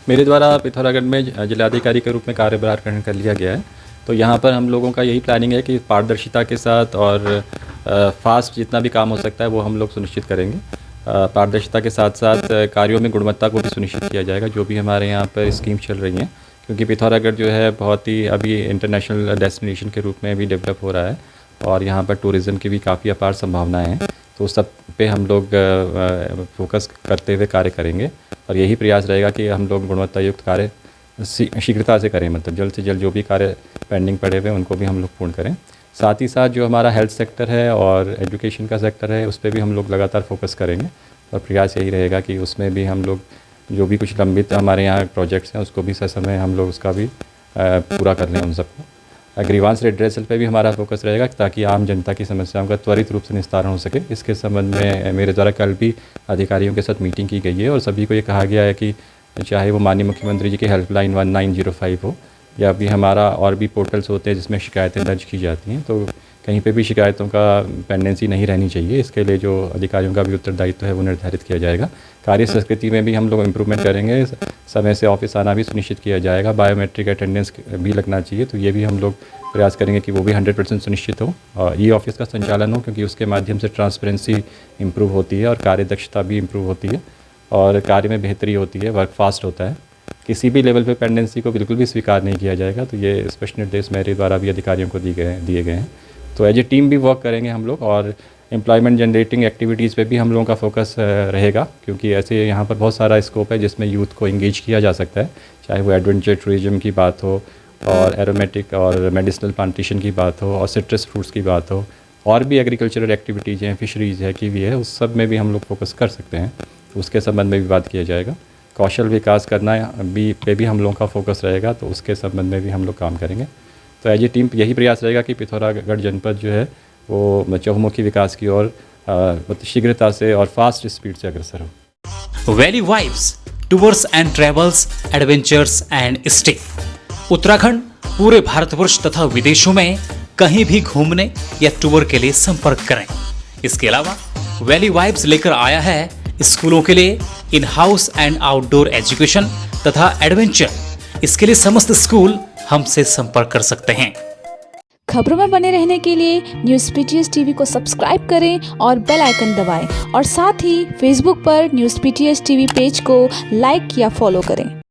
मेरे द्वारा पिथौरागढ़ में जिलाधिकारी के रूप में कार्यभार ग्रहण कर लिया गया है। तो यहाँ पर हम लोगों का यही प्लानिंग है कि पारदर्शिता के साथ और फास्ट जितना भी काम हो सकता है वो हम लोग सुनिश्चित करेंगे। पारदर्शिता के साथ साथ कार्यों में गुणवत्ता को भी सुनिश्चित किया जाएगा, जो भी हमारे यहाँ पर स्कीम चल रही हैं, क्योंकि पिथौरागढ़ जो है बहुत ही अभी इंटरनेशनल डेस्टिनेशन के रूप में भी डेवलप हो रहा है और यहाँ पर टूरिज़्म की भी काफ़ी अपार संभावनाएं हैं। तो सब पे हम लोग फोकस करते हुए कार्य करेंगे और यही प्रयास रहेगा कि हम लोग गुणवत्ता युक्त कार्य शीघ्रता से करें, मतलब जल्द से जल्द जो भी कार्य पेंडिंग पड़े हुए हैं उनको भी हम लोग पूर्ण करें। साथ ही साथ जो हमारा हेल्थ सेक्टर है और एजुकेशन का सेक्टर है उस पर भी हम लोग लगातार फोकस करेंगे और प्रयास यही रहेगा कि उसमें भी हम लोग जो भी कुछ लंबित हमारे यहाँ प्रोजेक्ट्स हैं उसको भी ससमय हम लोग उसका भी पूरा कर लें उन सबको। ग्रीवांस रेड्रेसल पे भी हमारा फोकस रहेगा ताकि आम जनता की समस्याओं का त्वरित रूप से निस्तारण हो सके। इसके संबंध में मेरे द्वारा कल भी अधिकारियों के साथ मीटिंग की गई है और सभी को ये कहा गया है कि चाहे वो माननीय मुख्यमंत्री जी की हेल्पलाइन 1905 हो या भी हमारा और भी पोर्टल्स होते हैं जिसमें शिकायतें दर्ज की जाती हैं, तो कहीं पे भी शिकायतों का पेंडेंसी नहीं रहनी चाहिए। इसके लिए जो अधिकारियों का भी उत्तरदायित्व है वो निर्धारित किया जाएगा। कार्य संस्कृति में भी हम लोग इम्प्रूवमेंट करेंगे, समय से ऑफिस आना भी सुनिश्चित किया जाएगा, बायोमेट्रिक अटेंडेंस भी लगना चाहिए, तो ये भी हम लोग प्रयास करेंगे कि वो भी 100% सुनिश्चित हो और ई ऑफिस का संचालन हो, क्योंकि उसके माध्यम से ट्रांसपेरेंसी इम्प्रूव होती है और कार्य दक्षता भी इम्प्रूव होती है और कार्य में बेहतरी होती है, वर्क फास्ट होता है। किसी भी लेवल पे पेंडेंसी को बिल्कुल भी स्वीकार नहीं किया जाएगा। तो ये स्पष्ट निर्देश मेरे द्वारा भी अधिकारियों को दिए गए हैं। तो एज ए टीम भी वर्क करेंगे हम लोग और एम्प्लॉयमेंट जनरेटिंग एक्टिविटीज़ पे भी हम लोगों का फोकस रहेगा, क्योंकि ऐसे यहाँ पर बहुत सारा स्कोप है जिसमें यूथ को इंगेज किया जा सकता है, चाहे वो एडवेंचर टूरिज्म की बात हो और एरोमेटिक और मेडिसिनल प्लांटेशन की बात हो और सिट्रस फ्रूट्स की बात हो और भी एग्रीकल्चरल एक्टिविटीज़ हैं, फिशरीज़ है, कीवी है, उस सब में भी हम लोग फोकस कर सकते हैं। तो उसके संबंध में भी बात किया जाएगा। कौशल विकास करना पे भी हम लोगों का फोकस रहेगा, तो उसके संबंध में भी हम लोग काम करेंगे। तो एज ए टीम यही प्रयास रहेगा कि पिथौरागढ़ जनपद जो है वो चहुमुखी विकास की ओर शीघ्रता से और फास्ट स्पीड से अग्रसर हो। Valley vibes, tours and travels, adventures and stay. Uttarakhand पूरे भारतवर्ष तथा विदेशों में कहीं भी घूमने या टूर के लिए संपर्क करें। इसके अलावा वैली वाइब्स लेकर आया है स्कूलों के लिए in house and outdoor education तथा एडवेंचर। इसके लिए समस्त स्कूल हमसे संपर्क कर सकते हैं। खबरों में बने रहने के लिए न्यूज़ पीटीएस टीवी को सब्सक्राइब करें और बेल आइकन दबाएं और साथ ही फेसबुक पर न्यूज़ पीटीएस टीवी पेज को लाइक या फॉलो करें।